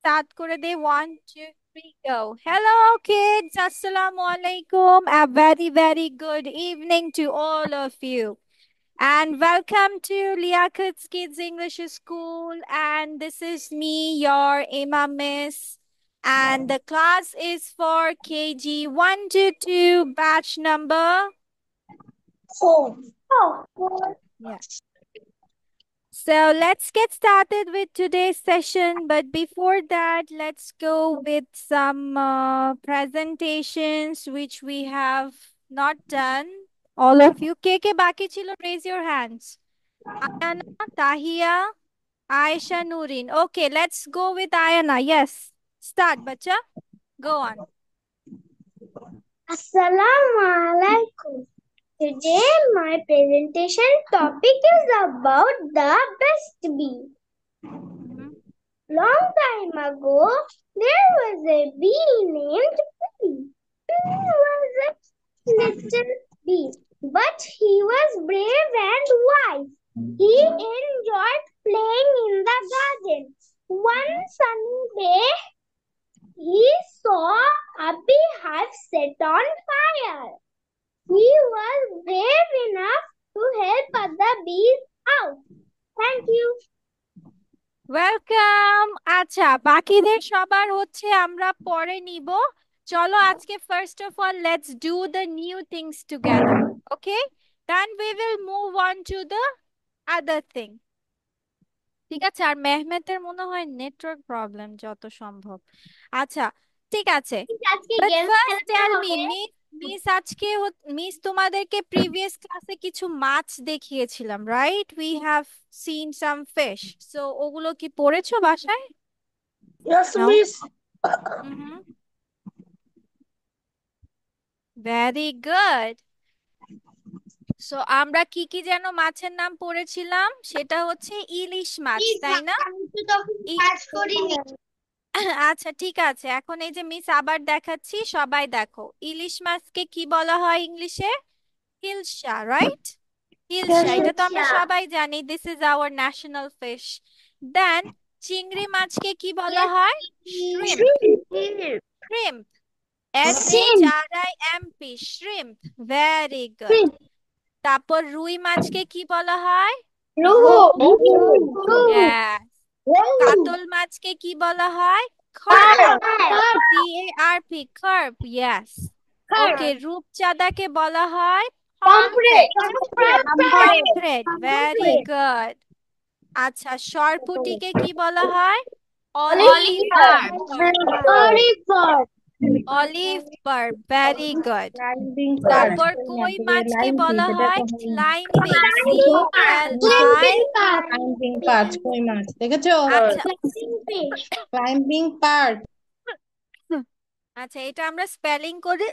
start করে দেই 1 2 3 go. Hello kids, assalamu alaikum. A very good evening to all of you. And welcome to Liakat's Kids English School. And this is me, your Imam Miss. And the class is for KG 1 to 2, batch number. Yeah. So let's get started with today's session. But before that, let's go with some presentations which we have not done. All of you. Ke baki chilo, raise your hands. Ayana, Tahia, Aisha, Nurin. Okay, let's go with Ayana. Yes. Start, bacha. Go on. Assalamu alaikum. Today my presentation topic is about the best bee. Long time ago, there was a bee named Bee. Bee was a little bee, but he was brave and wise. He enjoyed playing in the garden. One sunny day, he saw a beehive set on fire. He was brave enough to help other bees out. Thank you. Welcome. আচ্ছা, বাকিদের সবার হচ্ছে আমরা পরে নিব। চলো আজকে first of all let's do the new things together. Okay, then we will move on to the other thing. ঠিক আছে। আর মেহমেতের মনে হয় নেটওয়ার্ক প্রবলেম যত সম্ভব। আচ্ছা, ঠিক আছে। But first tell me miss আজকে মিস তোমাদেরকে প্রিভিয়াস ক্লাসে কিছু মাছ দেখিয়েছিলাম, right? We have seen some fish. So ওগুলো কি পড়েছো বাসায়? Yes, No? miss. Very good. So আমরা কি কি যেন মাছের নাম পড়েছিলাম? সেটা হচ্ছে ইলিশ মাছ, তাই না? আচ্ছা, ঠিক আছে। এখন এই যে মিস আবার দেখাচ্ছি, সবাই দেখো। ইলিশ মাছকে কি বলা হয় ইংলিশে? হিলসা, রাইট? হিলসা, এটা তো আমরা সবাই জানি। This is our national fish. Then চিংড়ি মাছকে কি বলা হয়? Shrimp. Shrimp, SHRIMP, shrimp. Very good. তারপর রুই মাছকে কি বলা হয়? রৌ। Yes. কাতল মাছকে কি বলা হয়? কার্প। CARP, carp. Yes. ওকে, রূপচাঁদাকে বলা হয় পমফ্রেট। Pomfret, very good. আচ্ছা, সরপুঁটিকে কি বলা হয়? Olive verb. Olive verb, very good. তারপর কই মাছকে বলা হয় ক্লাইম্বিং। CLI। ক্লাইম্বিং পার্ট, কই মাছ দেখেছো? আচ্ছা ক্লাইম্বিং পার্ট। আচ্ছা, এটা আমরা স্পেলিং করে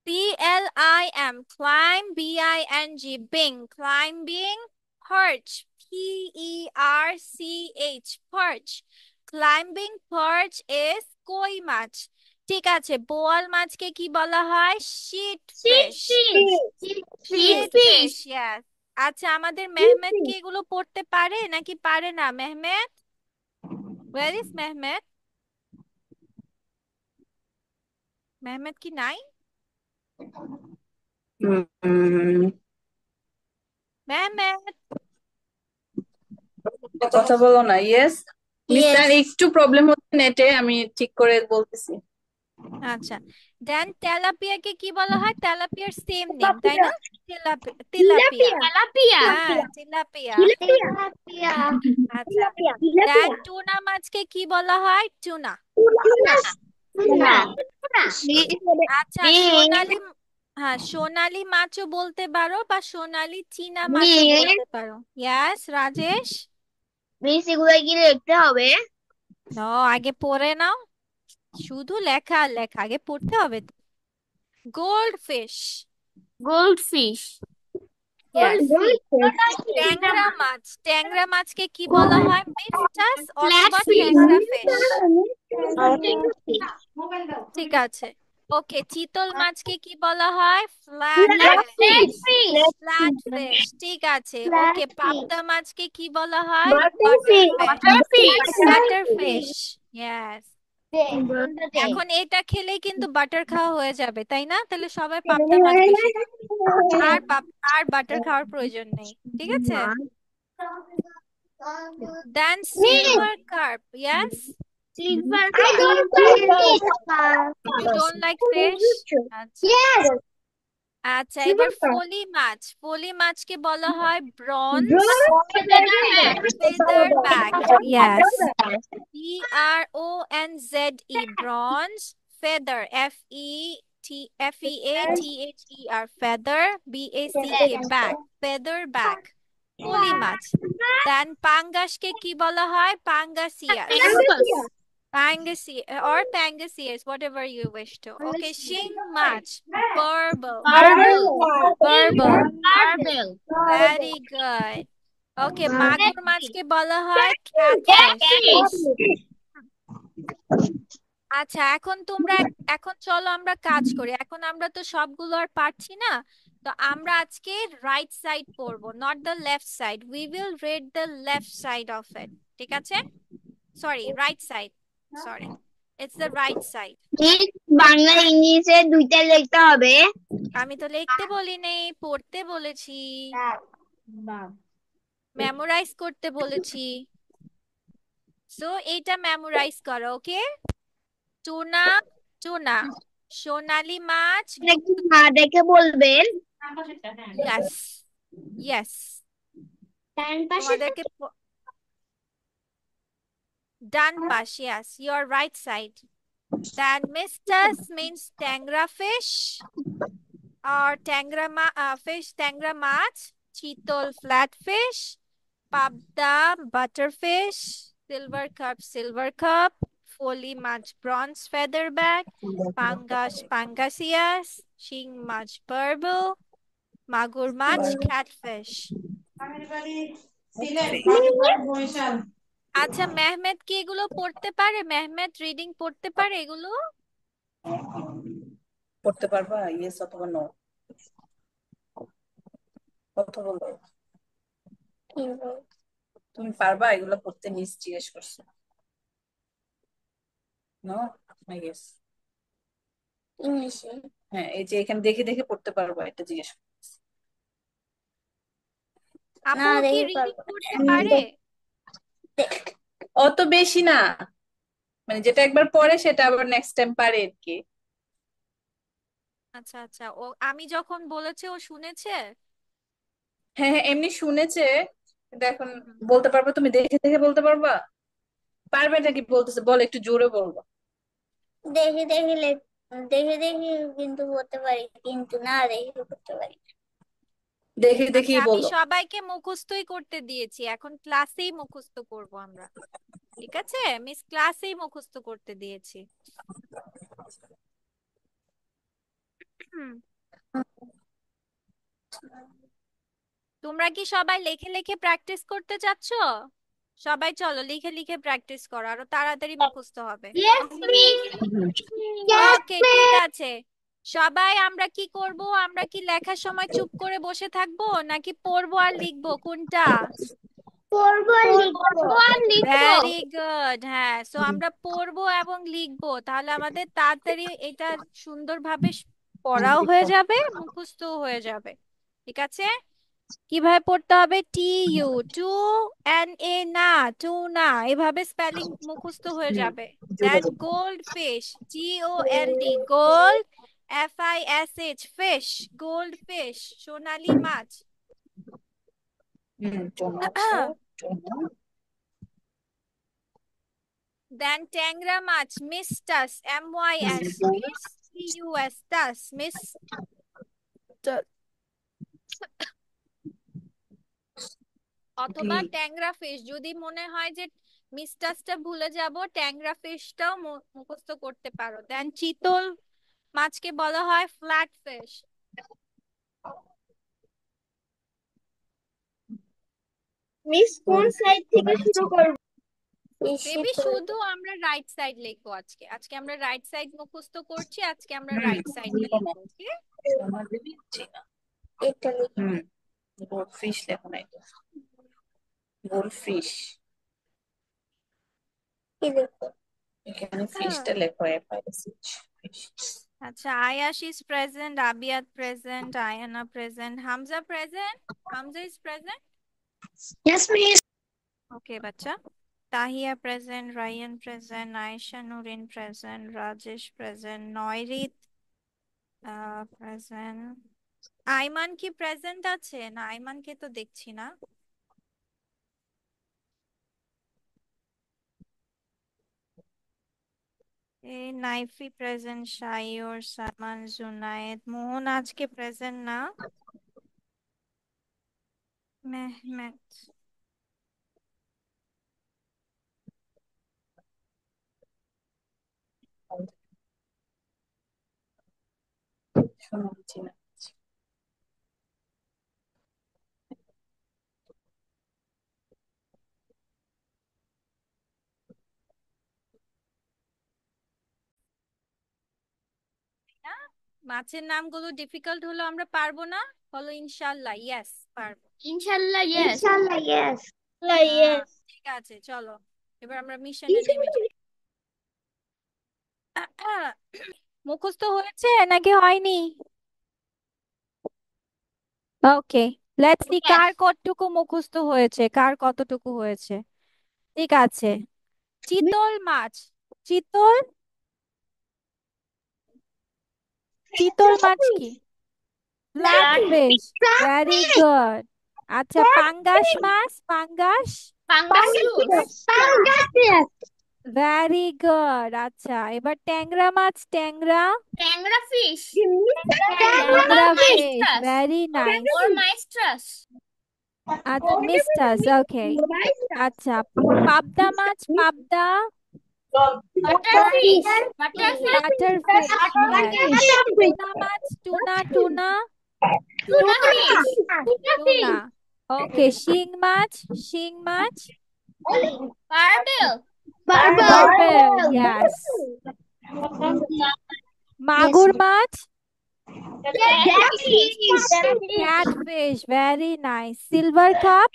CLIM, climb, BING, bing, climbing, perch, PERCH, perch. Climbing perch is কই মাছ। ঠিক আছে। বোয়াল মাছকে কি বলা হয়? Sheet fish. Sheet fish, yes. আচ্ছা, আমাদের মেহমেদ কি এগুলো পড়তে পারে নাকি পারে না? Mehmed, where is Mehmed? মেহমেদ কি নাই? মেহমেদ, কথা বলো না। ইয়েস মিস্টার, একটু প্রবলেম হচ্ছে নেটে, আমি ঠিক করে বলতেছি। আচ্ছা। দেন তেলাপিয়াকে কি বলা হয়? তেলাপিয়ার সেম নেম, তাই না? তেলাপিয়া। হ্যাঁ, তেলাপিয়া। আচ্ছা, দেন টুনা মাছকে কি বলা হয়? টুনা। আচ্ছা, সোনালি, হ্যাঁ, সোনালি মাছও বলতে পারো বা সোনালি চীনা মাছও বলতে পারো। ইয়াস, রাজেশ। মিস এগুলো কি লিখতে হবে? নো, আগে পড়ে নাও। শুধু লেখা আর লেখা, আগে পড়তে হবে। Gold fish. Yes. ট্যাংরা মাছ। ট্যাংরা মাছকে কি বলা হয়? মিস্টাস অথবা ট্যাংরা ফিশ। ঠিক আছে। ওকে, চিতল মাছকে কি বলা হয়? Flat fish. ফ্ল্যাট ফিশ, ঠিক আছে। ওকে, পাবদা মাছকে কি বলা হয়? Butter fish. Butter fish, yes. এখন এটা খেলেই কিন্তু বাটার খাওয়া হয়ে যাবে, তাই না? তাহলে সবাই পাবদা মাছ বেশি খাবে। আর বাটার খাওয়ার প্রয়োজন নেই, ঠিক আছে? Then silver carp, yes. Silver. I don't like it. You don't like fish? আচ্ছা Yes. আচ্ছা, এবার ফলি মাছ। ফলি মাছকে বলা হয় bronze feather back, yes. BRONZE, bronze. Feather, FEATHER, feather. BACK, back, feather back, ফলি মাছ। দেন পাঙ্গাসকে কি বলা হয়? পাঙ্গাসিয়াস। Or Pangasius, whatever you wish to. Okay, Shing Mach, Burble. Burble. Very good. Okay, Magur মাছকে বলা হয় catfish. আচ্ছা, এখন চলো আমরা কাজ করি। এখন আমরা তো সবগুলো আর পারছি না, তো আমরা আজকে রাইট সাইড পড়বো, not the left side. We will read the left side of it, ঠিক আছে? Sorry, right side, sorry, it's the right side. ঠিক, বাংলা ইংলিশে দুইটা লিখতে হবে। আমি তো লিখতে বলি নেই, পড়তে বলেছি, মেমোরাইজ করতে বলেছি। সো এইটা মেমোরাইজ করো, ওকে? টুনা, টুনা, সোনালি মাছ। একটু না দেখে বলবেন। Yes, yes. ডান পাশে তোমাদেরকে ডান পাশ, yes, your right side. Then Mistus means Tangra fish or fish, Tangra mach, Chitol flatfish, Pabda butterfish, silver cup, Foli mach bronze featherback, Pangas pangasius, Shing mach purple, Magur mach catfish. আচ্ছা, Mehmed কি এগুলো পড়তে পারে? Mehmed reading পড়তে পারে এগুলো? পড়তে পারবা? ইয়েস অথবা নো, কথা বলো। তুমি পারবা এগুলো পড়তে? মিস জিজ্ঞেস করছে। No, yes. হ্যাঁ, এই যে এখানে দেখে দেখে পড়তে পারবা, এটা জিজ্ঞেস করছে। আপু কি রিডিং পড়তে পারে? অত বেশি না, মানে যেটা একবার পড়ে সেটা আবার নেক্সট টাইম পারে আর কি। আচ্ছা আচ্ছা, ও আমি যখন বলেছে ও শুনেছে? হ্যাঁ হ্যাঁ, এমনি শুনেছে, কিন্তু এখন হুম। বলতে পারবা? তুমি দেখে দেখে বলতে পারবা? পারবে নাকি বলতেছে, বল, একটু জোরে বলবো। দেখে দেখে দেখে দেখে কিন্তু বলতে পারি, কিন্তু না দেখে করতে পারি। দেখে আচ্ছা, দেখেই আমি বলো। সবাইকে মুখস্থই করতে দিয়েছি, এখন ক্লাসেই মুখস্থ করব আমরা, ঠিক আছে? মিস ক্লাসেই মুখস্থ করতে দিয়েছি। হুম। তোমরা কি সবাই লিখে লিখে প্র্যাকটিস করতে চাচ্ছ? সবাই চলো লিখে লিখে প্র্যাকটিস করো, আরো তাড়াতাড়ি মুখস্থ হবে। Yes, please. Yes, ওকে, ঠিক please. আছে। সবাই আমরা কি করব? আমরা কি লেখার সময় চুপ করে বসে থাকবো, নাকি পড়বো আর লিখবো, কোনটা? পড়বো আর লিখবো। ভেরি গুড, হ্যাঁ। সো আমরা পড়বো এবং লিখবো, তাহলে আমাদের তাড়াতাড়ি এটা সুন্দরভাবে পড়াও হয়ে যাবে, মুখস্থও হয়ে যাবে, ঠিক আছে? কিভাবে পড়তে হবে? TU, টু, NA, না, টু না, এভাবে স্পেলিং মুখস্থ হয়ে যাবে। জোরে দেন বলো। Gold fish, GOLD, gold, FISH, fish, gold fish, সোনালী মাছ। আচ্ছা, চলো। দেন ট্যাংরা মাছ, মিস্টাস, MYS, MISTUS, টাস, মিস, অথবা ট্যাংরা ফিশ। যদি মনে হয় যে মিস্টাসটা ভুলে যাব, ট্যাংরা ফিশটাও মুখস্থ করতে পারো। দেন চিতল মাছকে বলা হয় ফ্ল্যাট ফিশ। মিস কোন সাইড থেকে শুরু করব? বেবি শুধু আমরা রাইট সাইড লিখবো আজকে আজকে আমরা রাইট সাইড মুখস্থ করছি আজকে আমরা রাইট সাইডে লিখবো ওকে আমার বেবি জি না এটা লিখো। গোল্ডফিশ লেখো নাই তো গোল্ডফিশ কি লিখো? এখানে ফিশটা লেখো FISH ফিশ আচ্ছা Ayash is present Abiyat present Ayana present Hamza present Hamza is present Yes, miss. Okay বাচ্চা Tahiya present Rayan present Ayesha Nurin present Rajesh present Nayrit present Aiman কি প্রেজেন্ট আছে না আইমানকে তো দেখছি না এই নাইফি প্রেজেন্ট শাইওর সালমান জুনায়েদ মোহন আজকে প্রেজেন্ট না মেহমেদ শোনো জি না মাছের নামগুলো ডিফিকাল্ট হলো আমরা পারবো না হলো ইনশাল্লাহ ইয়েস পারবো Inshallah, yes. Inshallah, yes. হ্যাঁ, ঠিক আছে চলো এবার আমরা মিশনে নেমে যাই মুখস্থ হয়েছে নাকি হয়নি ওকে লেটস সি কার কতটুকু মুখস্থ হয়েছে কার কতটুকু হয়েছে ঠিক আছে চিতল মাছ চিতল চিতল মাছ কি ব্ল্যাক ফিশ ভেরি গুড আচ্ছা পাঙ্গাস মাছ পাঙ্গাস Pangas. ভেরি গুড আচ্ছা এবার ট্যাংরা মাছ ট্যাংরা Tangra fish. ট্যাংরা fish very nice Or maestras. আচ্ছা মিস্টাস ওকে আচ্ছা পাবদা মাছ পাবদা Butterfish. বাটার ফিশ টুনা মাছ tuna tuna Tuna fish. Tuna okay শিং মাছ শিং মাছ Barbel. বারবেল ইয়েস মাগুর মাছ Catfish. Catfish very nice silver carp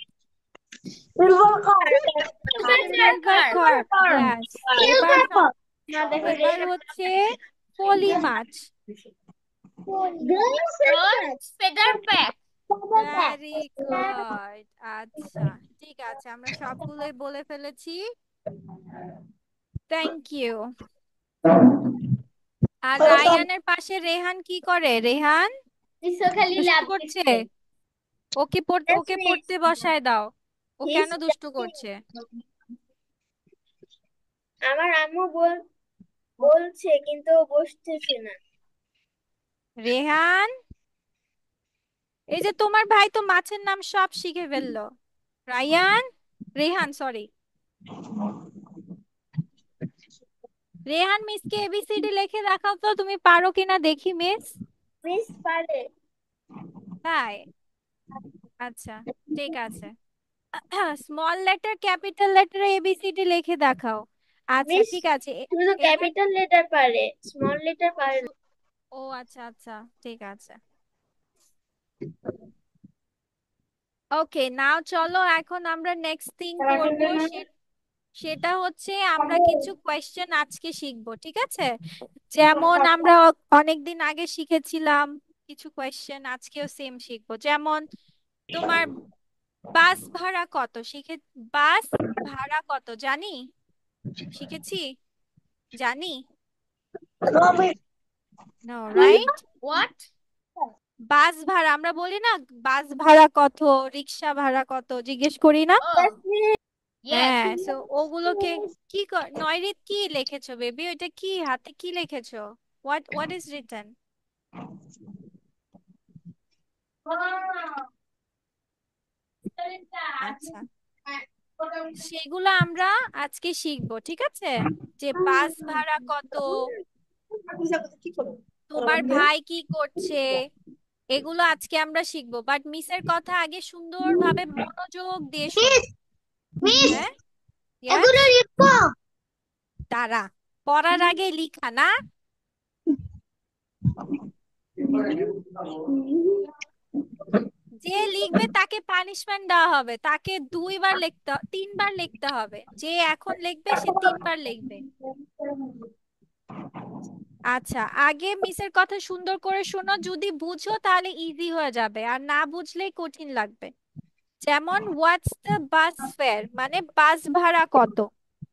Silver silver carp yes এবার হচ্ছে পলি মাছ Feather pack. ভেরি গুড আচ্ছা ঠিক আছে আমরা সবগুলোই বলে ফেলেছি থ্যাংক ইউ আর রায়ানের পাশে রেহান কি করে রেহান দুষ্টু করছে ওকে পড়তে বসায় দাও ও কেন দুষ্টু করছে আমার আম্মু বলছে কিন্তু ও বসতেছে না। রেহান এই যে তোমার ভাই তো মাছের নাম সব শিখে ফেললো রায়ান রেহান সরি রেহান মিসকে এবিসিডি লিখে দেখাও তো তুমি পারো কিনা দেখি মিস মিস পারে। তাই আচ্ছা ঠিক আছে small letter capital letter A B C D লিখে দেখাও আচ্ছা মিস ঠিক আছে শুধু ক্যাপিটাল লেটার পারে, স্মল লেটার পারে না। ও আচ্ছা আচ্ছা ঠিক আছে ওকে নাও চলো এখন আমরা নেক্সট থিং করবো সেটা হচ্ছে আমরা কিছু কোয়েশ্চেন আজকে শিখবো ঠিক আছে যেমন আমরা অনেকদিন আগে শিখেছিলাম কিছু কোয়েশ্চেন আজকেও সেম শিখবো যেমন তোমার বাস ভাড়া কত বাস ভাড়া কত জানি শিখেছি জানি নো রাইট হোয়াট? বাস ভাড়া আমরা বলি না বাস ভাড়া কত রিক্সা ভাড়া কত জিজ্ঞেস করি না হ্যাঁ সো ওগুলোকে নয়রিত কি লিখেছো বেবি ওইটা কি হাতে কি লিখেছো হোয়াট ইজ রিটেন আচ্ছা সেগুলো আমরা আজকে শিখবো ঠিক আছে যে বাস ভাড়া কত তোমার ভাই কি করছে এগুলো আজকে আমরা শিখবো বাট মিসের কথা আগে সুন্দরভাবে মনোযোগ দিয়ে শোনো মিস হ্যাঁ এগুলো লিখো। দাঁড়া, পড়ার আগে লিখা না। যে লিখবে তাকে পানিশমেন্ট দেওয়া হবে, তাকে 2 বার লিখতে 3 বার লিখতে হবে। যে এখন লিখবে সে 3 বার লিখবে। আচ্ছা, আগে মিসের কথা সুন্দর করে শোনো, যদি বুঝো তাহলে ইজি হয়ে যাবে, আর না বুঝলেই কঠিন লাগবে। যেমন হোয়াটস দ্য বাস ফেয়ার, মানে বাস ভাড়া কত।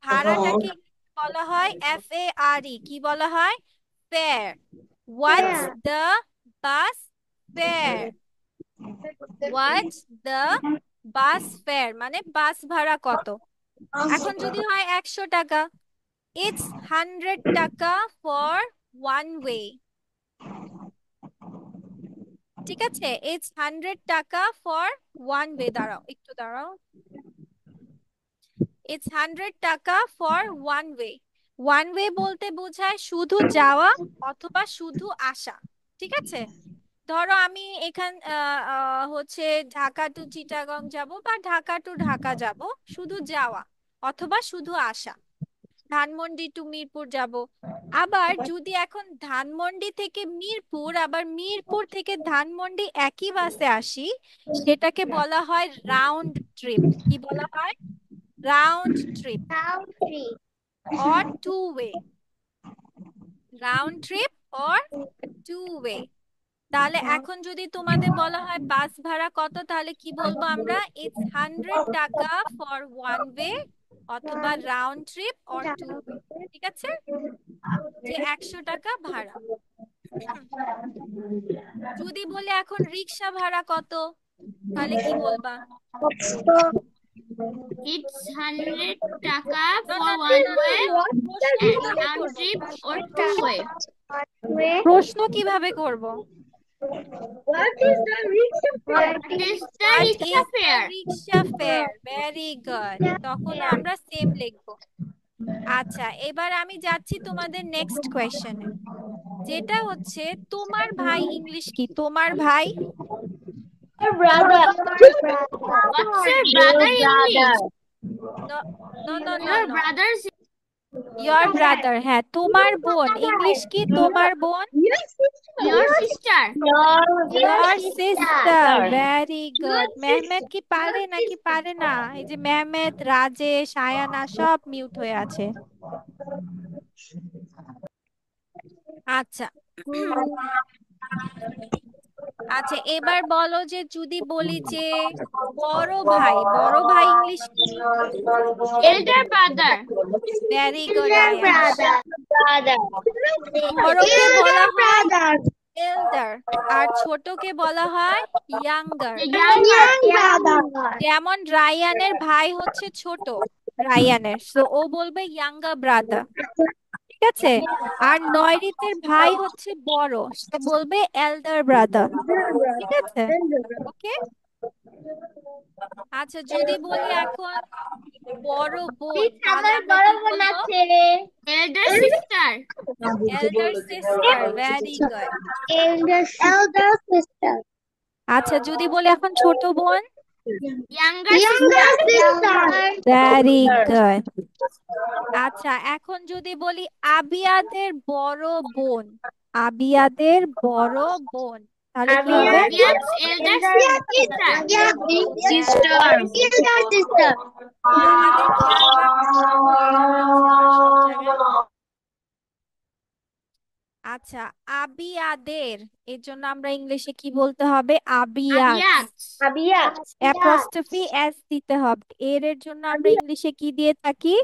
ভাড়াটাকে বলা হয় FARE, কি বলা হয়? Fair. What's the bus fair, what's the bus fair মানে বাস ভাড়া কত। এখন যদি হয় 100 টাকা, ইটস 100 টাকা ফর ওয়ান ওয়ে। ঠিক আছে, ইটস 100 টাকা ফর ওয়ান ওয়ে। দাঁড়াও একটু দাঁড়াও, ইটস 100 টাকা for one way. One way বলতে বোঝায় শুধু যাওয়া অথবা শুধু আসা। ঠিক আছে, ধরো আমি এখান হচ্ছে ঢাকা টু চিটাগং যাব বা ঢাকা টু ঢাকা যাব, শুধু যাওয়া অথবা শুধু আসা। ধানমন্ডি টু মিরপুর যাব। আবার যদি এখন ধানমন্ডি থেকে মিরপুর আবার মিরপুর থেকে ধানমন্ডি একই বাসে আসি, সেটাকে বলা হয় রাউন্ড ট্রিপ। কি বলা হয়? Round trip or two way. Round trip or two way. তাহলে এখন যদি তোমাদের বলা হয় বাস ভাড়া কত, তাহলে কি বলবো আমরা? ইটস 100 টাকা ফর ওয়ান ওয়ে অথবা round trip or two way. ঠিক আছে, যে 100 টাকা ভাড়া। যদি বলি এখন রিক্সা ভাড়া কত, তাহলে কি বলবা? It's 100 টাকা না for না না one না না way না, প্রশ্ন and কিভাবে round করব? trip প্রশ্ন or two way. প্রশ্ন কিভাবে করব? What is the rickshaw fare? What is the what rickshaw is the fare? Rickshaw fair? Very good, তখনও আমরা সেম লিখবো। আচ্ছা, এবার আমি যাচ্ছি তোমাদের নেক্সট কোয়েশ্চেনে, যেটা হচ্ছে তোমার ভাই ইংলিশ কি? তোমার ভাই, Brother. What's your brother English? No no no no Your no, brother's your brother. হ্যাঁ, তোমার বোন ইংলিশ কি? তোমার বোন, your sister. Your sister. Very good. Mehmed কি পারে নাকি পারে না? এই যে মেহমেদ, রাজেশ, আয়ানা সব মিউট হয়ে আছে। আচ্ছা আচ্ছা, এবার বলো যে যদি বলি যে বড় ভাই, বড় ভাই ইংলিশ কি? Elder brother. Very good Ayash. Brother. বড়কে বলা হয় Brother. এল্ডার, আর ছোটকে বলা হয় ইয়াঙ্গার। Younger. Brother. যেমন রায়ানের ভাই হচ্ছে ছোট, রায়ানের, তো ও বলবে ইয়াঙ্গার ব্রাদার। ঠিক আছে, আর নয়রিতের ভাই হচ্ছে বড়, সে বলবে এল্ডার ব্রাদার। ঠিক আছে, ওকে। আচ্ছা, যদি বলি এখন বড় বোন, তাহলে আমরা কি বলবো? Elder sister. Elder sister. Very good. Elder sister. আচ্ছা, যদি বলি এখন ছোট বোন? Younger Younger sister. sister. Very good. আচ্ছা, এখন যদি বলি আবিয়াদের বড় বোন, আবিয়াদের বড় বোন, তাহলে কি হবে? Abiad's elder sister. Elder sister. আমাদের খেয়াল রাখতে হবে, ভুল হচ্ছে না সব জায়গায়। আচ্ছা, আবিয়াদের, এর জন্য আমরা ইংলিশে কি বলতে হবে? আবিয়াদস। Abiad's. অ্যাপোস্ট্রফি এস দিতে হবে। এর জন্য আমরা ইংলিশে কি দিয়ে থাকি?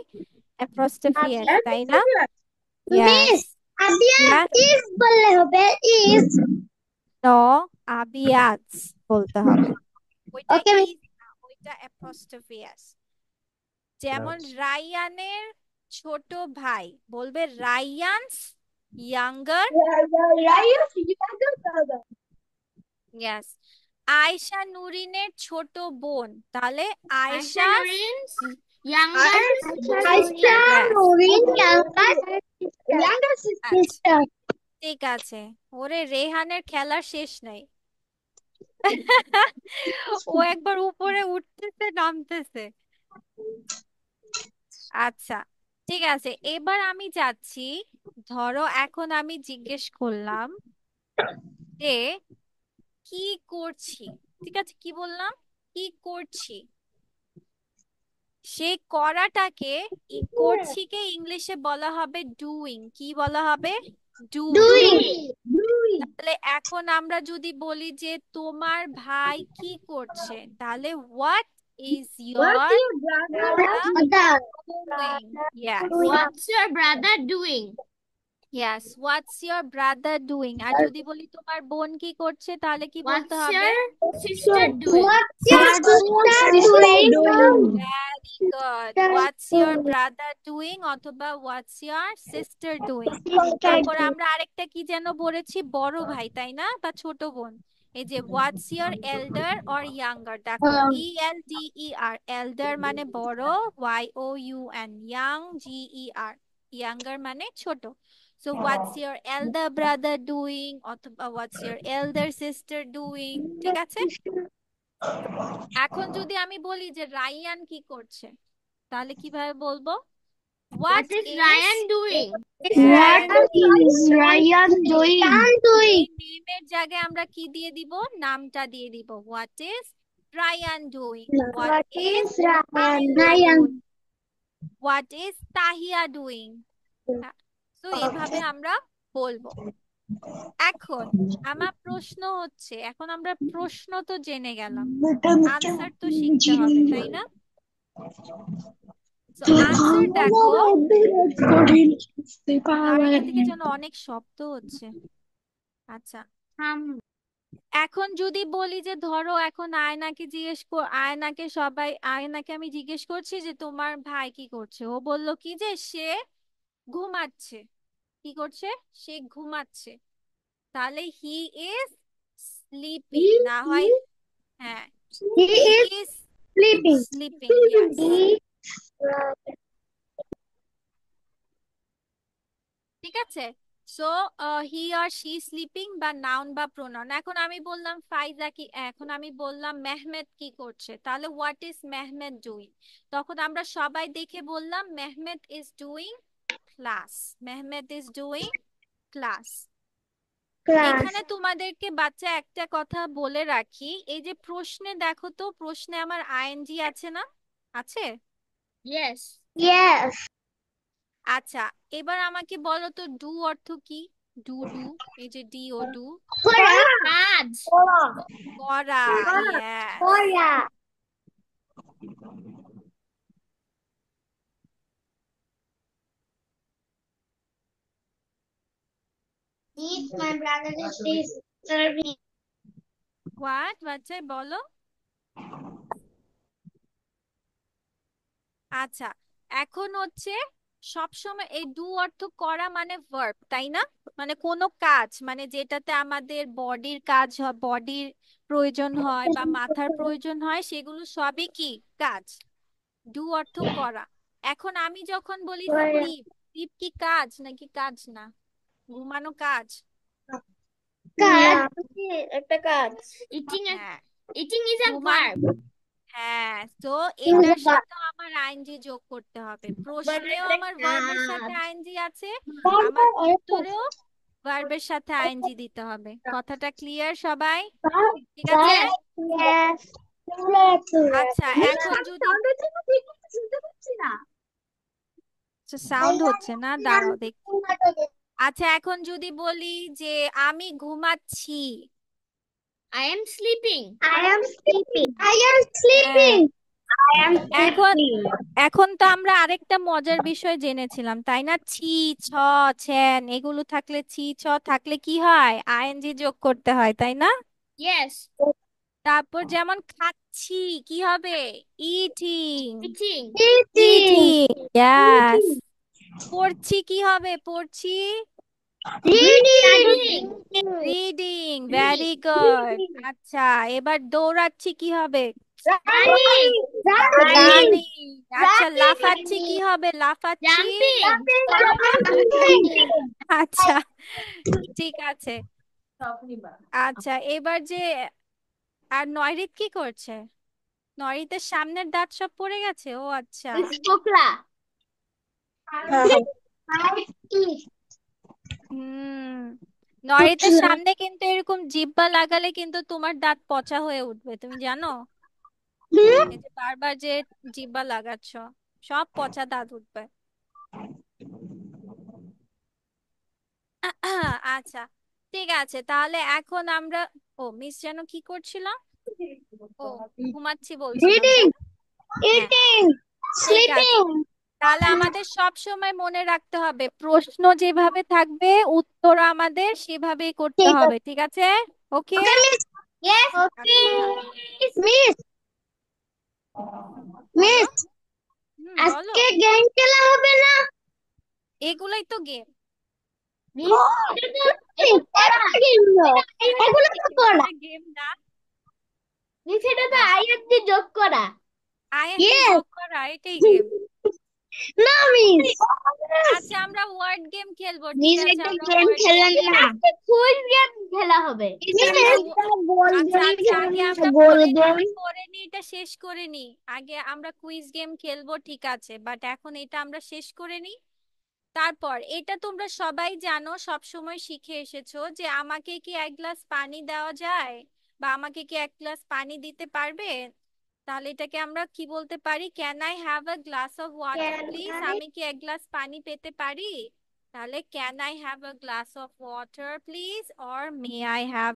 অ্যাপোস্ট্রফি এস, তাই না? Miss, Yes. is বললে হবে is. নো, আবিয়াদস বলতে হবে। ওইটা Okay, ইজ না, ওইটা অ্যাপোস্ট্রফি এস। যেমন রায়ানের ছোট ভাই বলবে রায়ানস ইয়াঙ্গার। ইয়েস। আয়শা নুরিনের ছোট বোন, তাহলে Ayesha. Nurin's younger Aisha Yes. Nurin younger sister. ঠিক আছে, ওরে রেহানের খেলার শেষ নাই। ও একবার উপরে উঠতেছে নামতেছে। আচ্ছা, ঠিক আছে, এবার আমি যাচ্ছি। ধরো এখন আমি জিজ্ঞেস করলাম যে কি করছি। ঠিক আছে, কি বললাম? কি করছি। সেই করাটাকে করছিকে ইংলিশে বলা হবে ডুইং। কি বলা হবে? ডুইং। তাহলে এখন আমরা যদি বলি যে তোমার ভাই কি করছে, তাহলে what is your brother doing? Yes, What's your brother doing? Yes, what's your brother doing. আর যদি বলি তোমার বোন কি করছে, তাহলে কি বলতে What's হবে? your sister doing? Very good. What's your brother doing অথবা হোয়াটস ইয়োর সিস্টার ডুইং। তারপর আমরা আরেকটা কি যেন বলেছি, বড় ভাই তাই না, বা ছোট বোন। এই যে what's your elder or younger, দেখো ELDER, এল্ডার মানে বড়, YOUN, ইয়াং, GER, ইয়াঙ্গার মানে ছোট। So what's your elder brother doing অথবা what's your elder sister doing. ঠিক আছে, এখন যদি আমি বলি যে রায়ান কি করছে, তাহলে কিভাবে বলবো? What what is is Ryan doing? Ryan doing? এই নেমের জায়গায় আমরা কি দিয়ে দিব? নামটা দিয়ে দিব। What is Rayan doing? What is Amina doing? What is Tahiya doing? তো এভাবে আমরা বলবো। এখন আমার প্রশ্ন হচ্ছে, এখন আমরা প্রশ্ন তো জেনে গেলাম, আনসার তো শিখতে হবে তাই না? তো আনসার দেখো, চারিদিক থেকে যেন অনেক শব্দ হচ্ছে। আচ্ছা, এখন যদি বলি যে ধরো এখন আয়নাকে আমি জিজ্ঞেস করছি যে তোমার ভাই কি করছে, ও বলল কি যে সে ঘুমাচ্ছে। কি করছে? সে ঘুমাচ্ছে। তাহলে হি ইজ স্লিপিং, না হয় হ্যাঁ, He he is is sleeping. Sleeping, yes. ঠিক আছে, so he or she sleeping বা নাউন বা প্রোনাউন। এখন আমি বললাম এখন আমি বললাম মেহমেদ কি করছে, তাহলে হোয়াট ইজ মেহমেদ ডুইং? তখন আমরা সবাই দেখে বললাম Mehmed is doing class. Mehmed is doing class. এখানে তোমাদেরকে বাচ্চা একটা কথা বলে রাখি, এই যে প্রশ্নে দেখো তো, প্রশ্নে আমার আইএনজি আছে না? আছে। Yes. Yes. আচ্ছা, এবার আমাকে বলো তো ডু অর্থ কি? ডু ডু, এই যে ডি ও ডু, কাজ। করা। Yes, Eat my brother is serving. What বাচ্চা বলো। আচ্ছা, এখন হচ্ছে সবসময় এই ডু অর্থ করা মানে ভার্ব তাই না, মানে কোনো কাজ, মানে যেটাতে আমাদের বডির কাজ হয়, বডির প্রয়োজন হয় বা মাথার প্রয়োজন হয়, সেগুলো সবই কি কাজ। ডু অর্থ করা। এখন আমি যখন বলি স্লিপ, স্লিপ কি কাজ নাকি কাজ না? ঘুমানো কাজ? একটা কাজ। Eating হ্যাঁ, is a ঘুমানো। verb. হ্যাঁ, তো এটার সাথে আমার আইএনজি যোগ করতে হবে। প্রশ্নেও আমার ভার্বের সাথে আইএনজি আছে, আমার উত্তরেও ভার্বের সাথে আইএনজি দিতে হবে। কথাটা ক্লিয়ার সবাই? ঠিক আছে। Yes. আচ্ছা, এখন যদি সাউন্ড হচ্ছে না, দাঁড়াও দেখি। আচ্ছা, এখন যদি বলি যে আমি ঘুমাচ্ছি, I am sleeping. I am sleeping. I am sleeping. I am এখন sleeping. এখন তো আমরা আরেকটা মজার বিষয় জেনেছিলাম তাই না, ছি ছ ছ্যান এগুলো থাকলে, ছি ছ থাকলে কি হয়? আইএনজি যোগ করতে হয় তাই না? Yes. তারপর যেমন খাচ্ছি কি হবে? ইটিং। Eating. Eating, yes. পড়ছি কি হবে? পড়ছি Studying. Reading, very good. আচ্ছা, এবার দৌড়াচ্ছি কি হবে? Running. রানিং। আচ্ছা, লাফাচ্ছি কি হবে? লাফাচ্ছি। Jumping. আচ্ছা, ঠিক আছে। আচ্ছা, এবার যে আর নয়রিত কি করছে? নয়রিতের সামনের দাঁত সব পড়ে গেছে, ও আচ্ছা। It's Chopra. হুম, নরিতার সামনে কিন্তু এরকম জিহ্বা লাগালে কিন্তু তোমার দাঁত পচা হয়ে উঠবে, তুমি জানো? এই যে বারবার যে জিহ্বা লাগাচ্ছ, সব পচা দাঁত উঠবে। আচ্ছা, ঠিক আছে, তাহলে এখন আমরা, ও মিস যেন কি করছিল? ও, ঘুমাচ্ছি বলছিলাম, তাই Reading, না? হ্যাঁ, eating, ঠিক আছে, sleeping. তাহলে আমাদের সব সময় মনে রাখতে হবে প্রশ্ন যেভাবে থাকবে উত্তর আমাদের সেভাবেই করতে ঠিক হবে, আছে। ঠিক আছে? ওকে। Okay, miss. Yes. Okay. Miss, বলো। miss, বলো, আজকে গেম খেলা হবে না? এগুলোই তো গেম। এটা গেম না। এগুলো তো পড়া। গেম না, সেটা তো হ্যাঁ, আয়াত দিয়ে যোগ করা। আয়াতে Yes. যোগ করা এটাই গেম। না মিস। আচ্ছা, আমরা ওয়ার্ড গেম খেলবো, ঠিক মিস আছে, একটা আমরা গেম ওয়ার্ড গেম খেলেন না। খেলবো। কুইজ গেম খেলা হবে। আমরা আচ্ছা আচ্ছা, আগে আমরা পড়ে নি, এটা শেষ করে নি। আগে আমরা কুইজ গেম খেলবো, ঠিক আছে, বাট এখন এটা আমরা শেষ করে নি। তারপর এটা তোমরা সবাই জানো, সব সময় শিখে এসেছো যে আমাকে কি এক গ্লাস পানি দেওয়া যায়, বা আমাকে কি এক গ্লাস পানি দিতে পারবে? তাহলে এটাকে আমরা কি বলতে পারি? Can I have a glass of water please? আমি কি এক গ্লাস পানি পেতে পারি? তাহলে can I have a glass of water please, or may I have